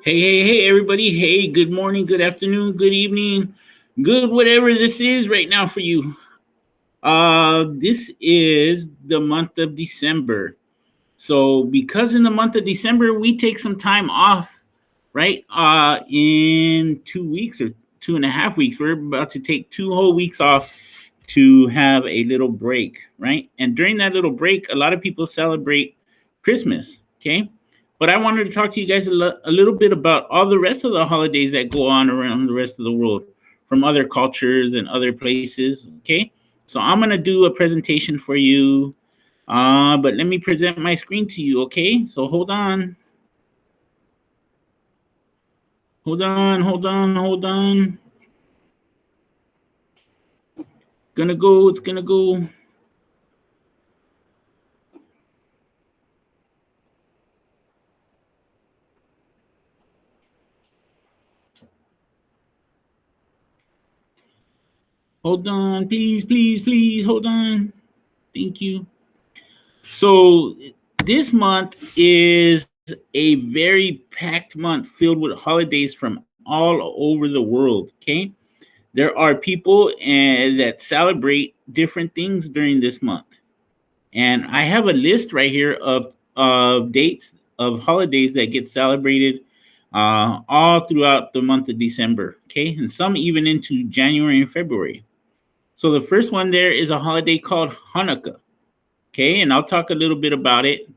Hey, everybody. Hey, good morning, good afternoon, good evening, good whatever this is right now for you. This is the month of December. So, because in the month of December, we take some time off, right? In 2 weeks or 2.5 weeks, we're about to take 2 whole weeks off to have a little break, right? And during that little break, a lot of people celebrate Christmas, okay? But I wanted to talk to you guys a little bit about all the rest of the holidays that go on around the rest of the world from other cultures and other places, okay? So I'm going to do a presentation for you, but let me present my screen to you, okay? So hold on. Hold on. It's gonna go. Hold on, please, hold on. Thank you. So this month is a very packed month filled with holidays from all over the world. Okay, there are people that celebrate different things during this month, and I have a list right here of dates of holidays that get celebrated all throughout the month of December. Okay, and some even into January and February. So the first one there is a holiday called Hanukkah. Okay, and I'll talk a little bit about it.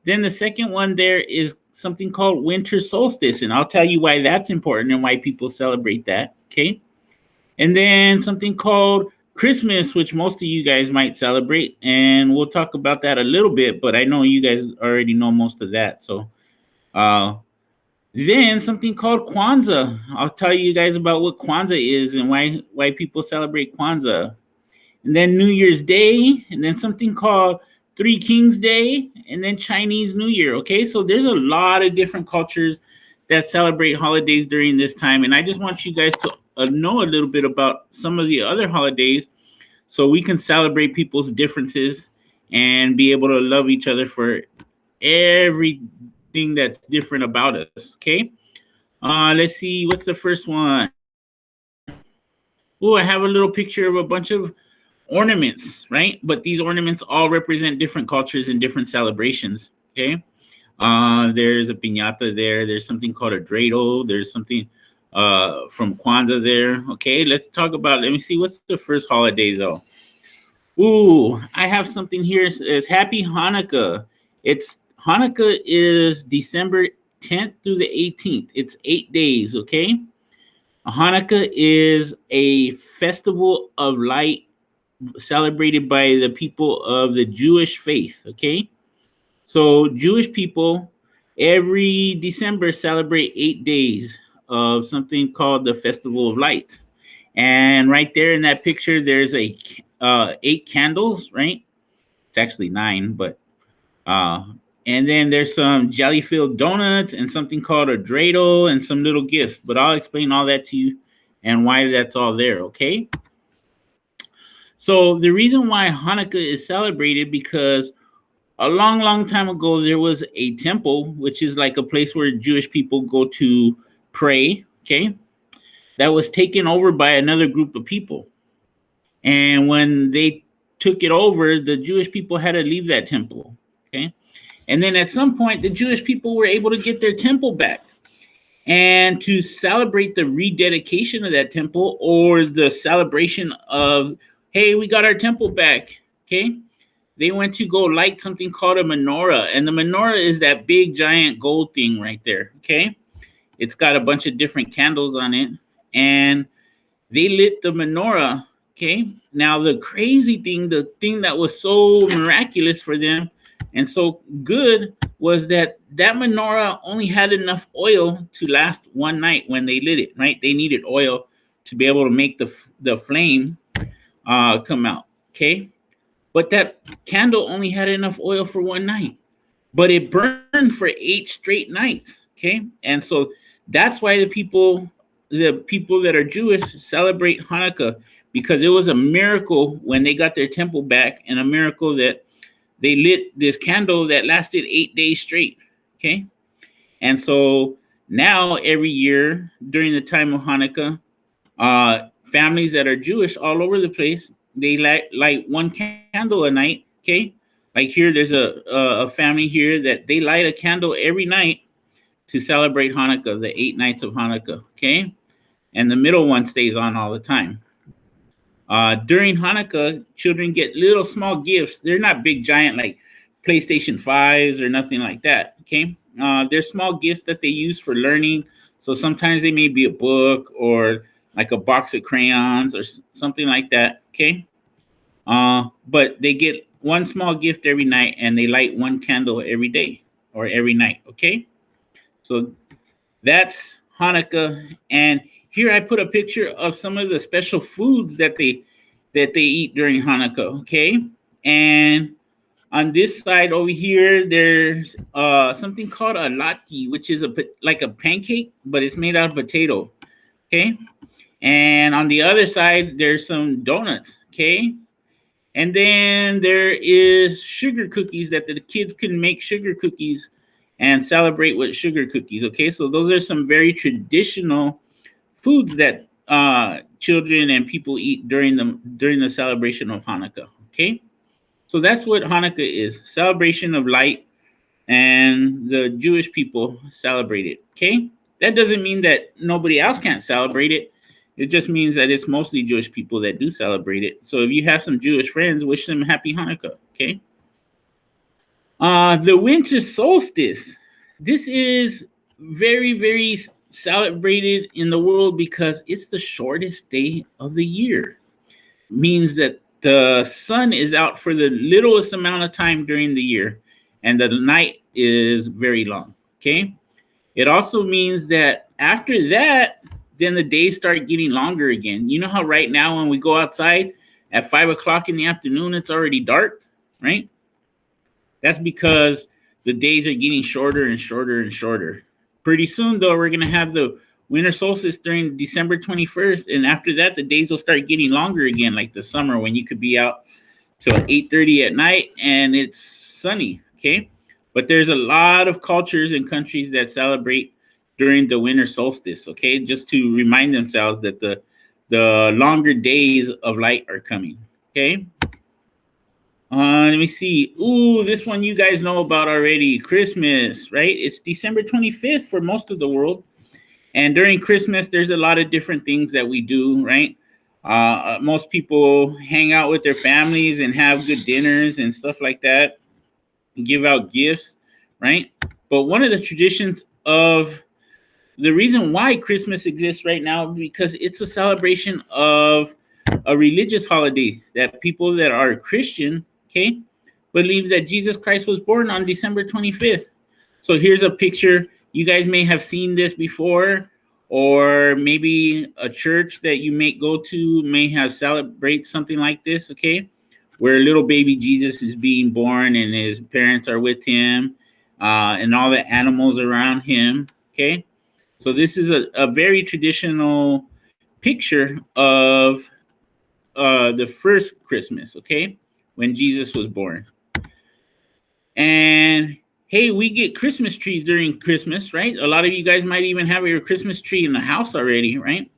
Then the second one there is something called winter solstice, and I'll tell you why that's important and why people celebrate that. Okay, and then something called Christmas, which most of you guys might celebrate, and we'll talk about that a little bit. But I know you guys already know most of that. So, uh, then something called Kwanzaa. I'll tell you guys about what Kwanzaa is and why people celebrate Kwanzaa. And then New Year's Day, and then something called Three Kings Day, and then Chinese New Year. Okay, so there's a lot of different cultures that celebrate holidays during this time, and I just want you guys to know a little bit about some of the other holidays so we can celebrate people's differences and be able to love each other for everything that's different about us. Okay, let's see, what's the first one? Oh, I have a little picture of a bunch of ornaments, right? But these ornaments all represent different cultures and different celebrations. Okay. There's a piñata there. There's something called a dreidel. There's something from Kwanzaa there. Okay, let's talk about. Let me see. What's the first holiday though? Ooh, I have something here. It's Happy Hanukkah. It's Hanukkah is December 10th through the 18th. It's 8 days. Okay. Hanukkah is a festival of light celebrated by the people of the Jewish faith. Okay, so Jewish people every December celebrate 8 days of something called the Festival of Lights. And right there in that picture, there's a 8 candles. Right, it's actually 9, but uh, and then there's some jelly-filled donuts and something called a dreidel and some little gifts. But I'll explain all that to you and why that's all there. Okay. So the reason why Hanukkah is celebrated because a long time ago there was a temple, which is like a place where Jewish people go to pray. Okay, that was taken over by another group of people, and when they took it over, the Jewish people had to leave that temple. Okay, and then at some point, the Jewish people were able to get their temple back. And to celebrate the rededication of that temple or the celebration of, hey, we got our temple back, okay? They went to go light something called a menorah. And the menorah is that big, giant gold thing right there, okay? It's got a bunch of different candles on it. And they lit the menorah, okay? Now, the crazy thing, the thing that was so miraculous for them and so good was that menorah only had enough oil to last one night when they lit it, right? They needed oil to be able to make the flame come out, okay? But that candle only had enough oil for one night, but it burned for 8 straight nights, okay? And so that's why the people that are Jewish celebrate Hanukkah, because it was a miracle when they got their temple back, and a miracle that they lit this candle that lasted 8 days straight. Okay. And so now every year during the time of Hanukkah, families that are Jewish all over the place, they light one candle a night. Okay, like here, there's a family here that they light a candle every night to celebrate Hanukkah, the 8 nights of Hanukkah. Okay, and the middle one stays on all the time. During Hanukkah, children get little small gifts. They're not big, giant like PlayStation 5s or nothing like that. Okay. They're small gifts that they use for learning. So sometimes they may be a book or like a box of crayons or something like that. Okay. But they get one small gift every night and they light one candle every day or every night. Okay. So that's Hanukkah. And here I put a picture of some of the special foods that they eat during Hanukkah. Okay. And on this side over here, there's something called a latke, which is like a pancake, but it's made out of potato. Okay. And on the other side, there's some donuts. Okay. And then there is sugar cookies that the kids can make sugar cookies and celebrate with sugar cookies. Okay. So those are some very traditional foods that children and people eat during the celebration of Hanukkah. Okay. So that's what Hanukkah is, celebration of light, and the Jewish people celebrate it. Okay, that doesn't mean that nobody else can't celebrate it. It just means that it's mostly Jewish people that do celebrate it. So if you have some Jewish friends, wish them happy Hanukkah. Okay. The winter solstice. This is very, very celebrated in the world because it's the shortest day of the year. Means that the sun is out for the littlest amount of time during the year, and the night is very long. Okay. It also means that after that, then the days start getting longer again. You know how right now when we go outside at 5 o'clock in the afternoon, it's already dark, right? That's because the days are getting shorter and shorter and shorter. Pretty soon, though, we're going to have the winter solstice during December 21st, and after that, the days will start getting longer again, like the summer when you could be out till 8:30 at night and it's sunny. Okay, but there's a lot of cultures and countries that celebrate during the winter solstice. Okay, just to remind themselves that the longer days of light are coming. Okay. Let me see. Ooh, this one you guys know about already. Christmas, right? It's December 25th for most of the world. And during Christmas, there's a lot of different things that we do, right? Most people hang out with their families and have good dinners and stuff like that, give out gifts, right? But one of the traditions of the reason why Christmas exists right now, because it's a celebration of a religious holiday that people that are Christian, okay, believe that Jesus Christ was born on December 25th. So here's a picture. You guys may have seen this before, or maybe a church that you may go to may have celebrate something like this, okay, where little baby Jesus is being born and his parents are with him, and all the animals around him, okay. So this is a very traditional picture of the first Christmas, okay, when Jesus was born. And hey, we get Christmas trees during Christmas, right? A lot of you guys might even have your Christmas tree in the house already, right?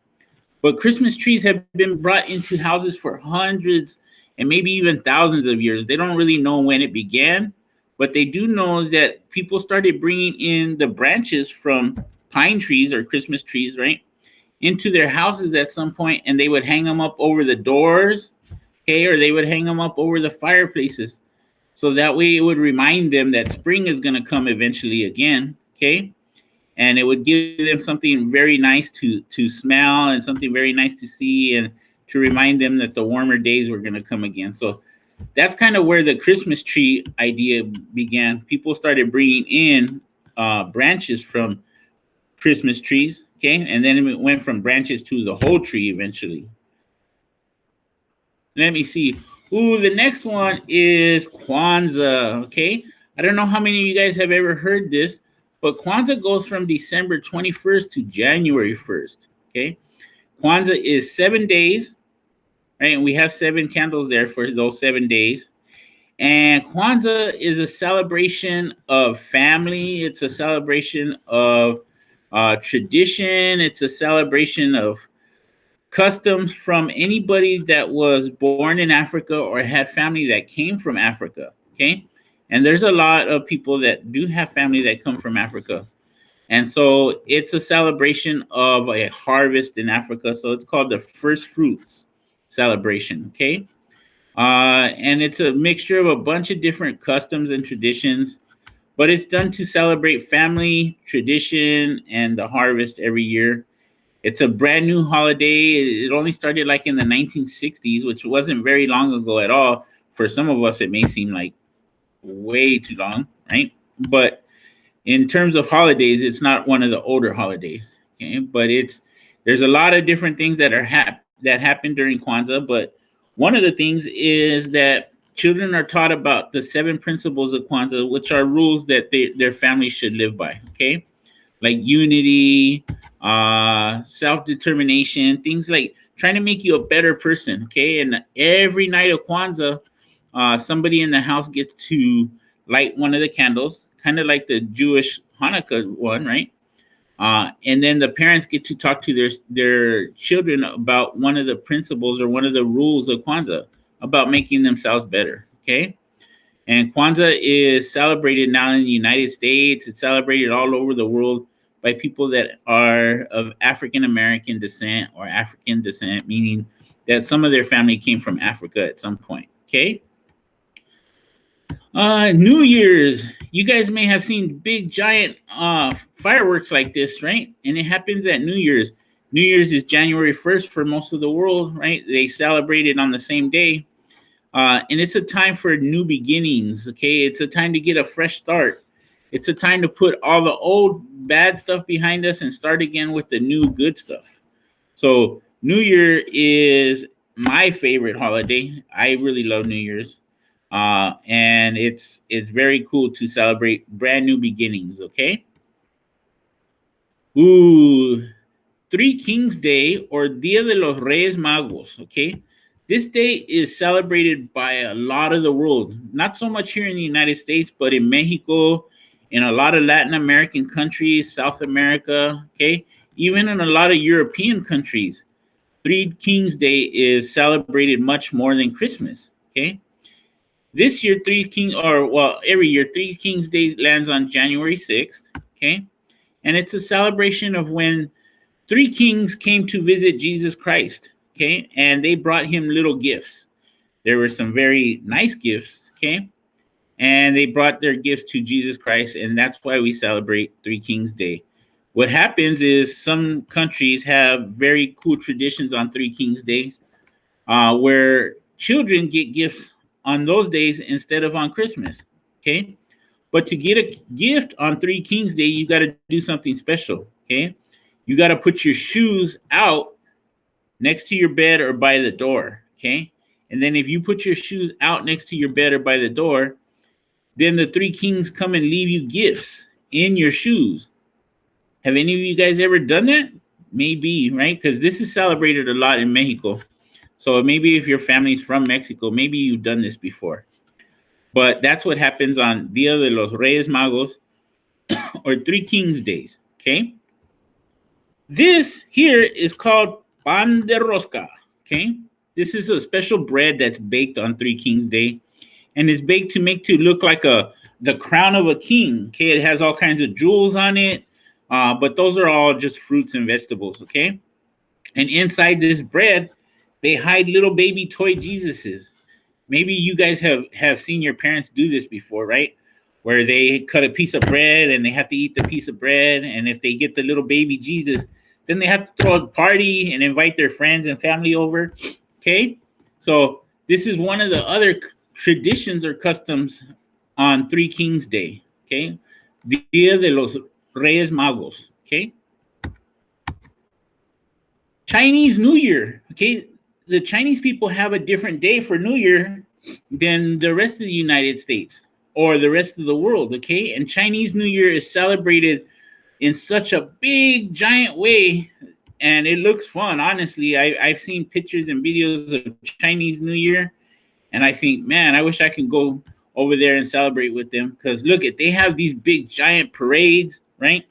But Christmas trees have been brought into houses for hundreds and maybe even thousands of years. They don't really know when it began, but they do know that people started bringing in the branches from pine trees or Christmas trees, right, into their houses at some point, and they would hang them up over the doors, okay, or they would hang them up over the fireplaces. So that way it would remind them that spring is going to come eventually again, okay? And it would give them something very nice to smell and something very nice to see, and to remind them that the warmer days were going to come again. So that's kind of where the Christmas tree idea began. People started bringing in branches from Christmas trees, okay? And then it went from branches to the whole tree eventually. Let me see. Ooh, the next one is Kwanzaa, okay? I don't know how many of you guys have ever heard this, but Kwanzaa goes from December 21st to January 1st, okay? Kwanzaa is 7 days, right? And we have 7 candles there for those 7 days. And Kwanzaa is a celebration of family. It's a celebration of tradition. It's a celebration of customs from anybody that was born in Africa or had family that came from Africa. Okay. And there's a lot of people that do have family that come from Africa. And so it's a celebration of a harvest in Africa. So it's called the first fruits celebration. Okay. And it's a mixture of a bunch of different customs and traditions, but it's done to celebrate family, tradition, and the harvest every year. It's a brand new holiday. It only started like in the 1960s, which wasn't very long ago at all. For some of us, it may seem like way too long, right? But in terms of holidays, it's not one of the older holidays. Okay, but there's a lot of different things that that happen during Kwanzaa. But one of the things is that children are taught about the 7 principles of Kwanzaa, which are rules that their families should live by. Okay, like unity, self-determination, things like trying to make you a better person. Okay, and every night of Kwanzaa, somebody in the house gets to light one of the candles, kind of like the Jewish Hanukkah one, right? And then the parents get to talk to their children about one of the principles or one of the rules of Kwanzaa about making themselves better. Okay. And Kwanzaa is celebrated now in the United States. It's celebrated all over the world by people that are of African American descent or African descent, meaning that some of their family came from Africa at some point. Okay. New Year's. You guys may have seen big giant fireworks like this, right? And it happens at New Year's. New Year's is January 1st for most of the world, right? They celebrate it on the same day. And it's a time for new beginnings, okay? It's a time to get a fresh start. It's a time to put all the old bad stuff behind us and start again with the new good stuff. So New Year is my favorite holiday. I really love New Year's. And it's very cool to celebrate brand new beginnings, okay? Ooh, Three Kings Day or Dia de los Reyes Magos, okay? This day is celebrated by a lot of the world, not so much here in the United States, but in Mexico, in a lot of Latin American countries, South America, okay? Even in a lot of European countries, Three Kings Day is celebrated much more than Christmas, okay? This year, every year, Three Kings Day lands on January 6th, okay? And it's a celebration of when 3 kings came to visit Jesus Christ, okay? And they brought him little gifts. There were some very nice gifts, okay? And they brought their gifts to Jesus Christ, and that's why we celebrate Three Kings Day. What happens is some countries have very cool traditions on Three Kings Days, where children get gifts on those days instead of on Christmas, okay? But to get a gift on Three Kings Day, you got to do something special, okay? You got to put your shoes out next to your bed or by the door, okay? And then if you put your shoes out next to your bed or by the door, then the 3 kings come and leave you gifts in your shoes. Have any of you guys ever done that? Maybe, right? Because this is celebrated a lot in Mexico. So maybe if your family's from Mexico, maybe you've done this before. But that's what happens on Dia de los Reyes Magos or Three Kings Days, okay? This here is called pan de rosca, okay? This is a special bread that's baked on Three Kings Day, and it's baked to make to look like the crown of a king, okay? It has all kinds of jewels on it, but those are all just fruits and vegetables, okay? And inside this bread, they hide little baby toy Jesuses. Maybe you guys have seen your parents do this before, right? Where they cut a piece of bread and they have to eat the piece of bread. And if they get the little baby Jesus, then they have to throw a party and invite their friends and family over. Okay. So this is one of the other traditions or customs on Three Kings Day. Okay. Dia de los Reyes Magos. Okay. Chinese New Year. Okay. The Chinese people have a different day for New Year than the rest of the United States or the rest of the world, okay? And Chinese New Year is celebrated in such a big, giant way, and it looks fun, honestly. I've seen pictures and videos of Chinese New Year, And I think, man, I wish I could go over there and celebrate with them, because look, they have these big giant parades, right?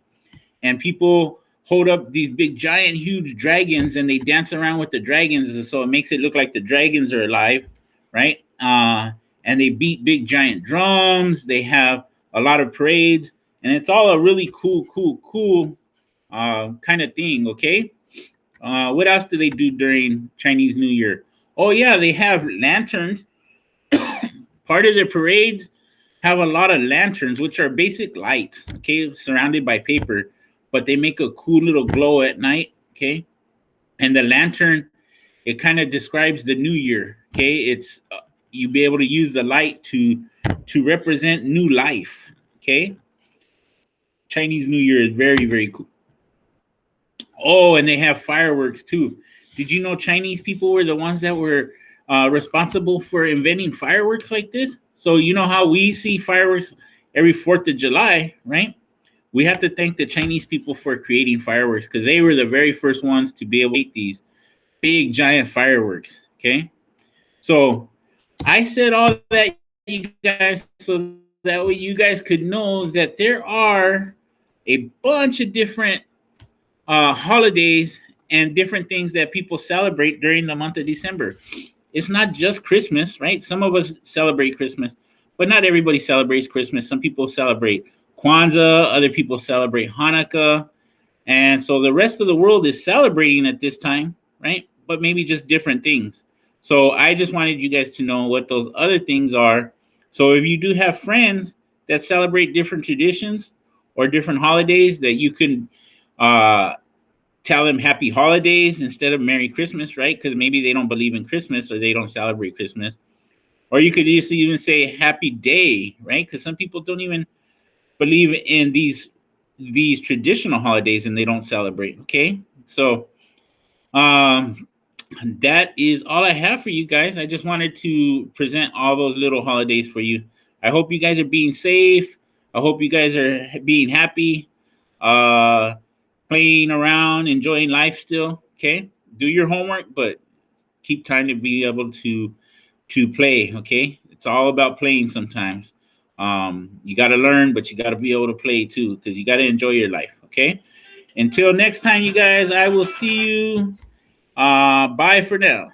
And people hold up these big giant huge dragons and they dance around with the dragons, and so it makes it look like the dragons are alive, right? And they beat big giant drums. They have a lot of parades, and it's all a really cool kind of thing. Okay. What else do they do during Chinese New Year? Oh yeah, they have lanterns. Part of their parades have a lot of lanterns, which are basic lights, okay, surrounded by paper, but they make a cool little glow at night, okay? And the lantern, it kind of describes the new year, okay? It's you be able to use the light to represent new life, okay? Chinese New Year is very cool. Oh, and they have fireworks too. Did you know Chinese people were the ones that were responsible for inventing fireworks like this? So you know how we see fireworks every 4th of July, right? We have to thank the Chinese people for creating fireworks, because they were the very first ones to be able to make these big giant fireworks, okay? So I said all that, you guys, so that way you guys could know that there are a bunch of different holidays and different things that people celebrate during the month of December. It's not just Christmas, right? Some of us celebrate Christmas, but not everybody celebrates Christmas. Some people celebrate Kwanzaa, other people celebrate Hanukkah. And so the rest of the world is celebrating at this time, right? But maybe just different things. So I just wanted you guys to know what those other things are. So if you do have friends that celebrate different traditions or different holidays, that you can tell them happy holidays instead of Merry Christmas, right? Because maybe they don't believe in Christmas or they don't celebrate Christmas. Or you could just even say happy day, right? Because some people don't even believe in these traditional holidays and they don't celebrate. Okay, so that is all I have for you guys. I just wanted to present all those little holidays for you. I hope you guys are being safe. I hope you guys are being happy, playing around, enjoying life still. Okay, do your homework, but keep time to be able to play. Okay, it's all about playing sometimes. You got to learn, but you got to be able to play too, because you got to enjoy your life. Okay, until next time, you guys, I will see you. Bye for now.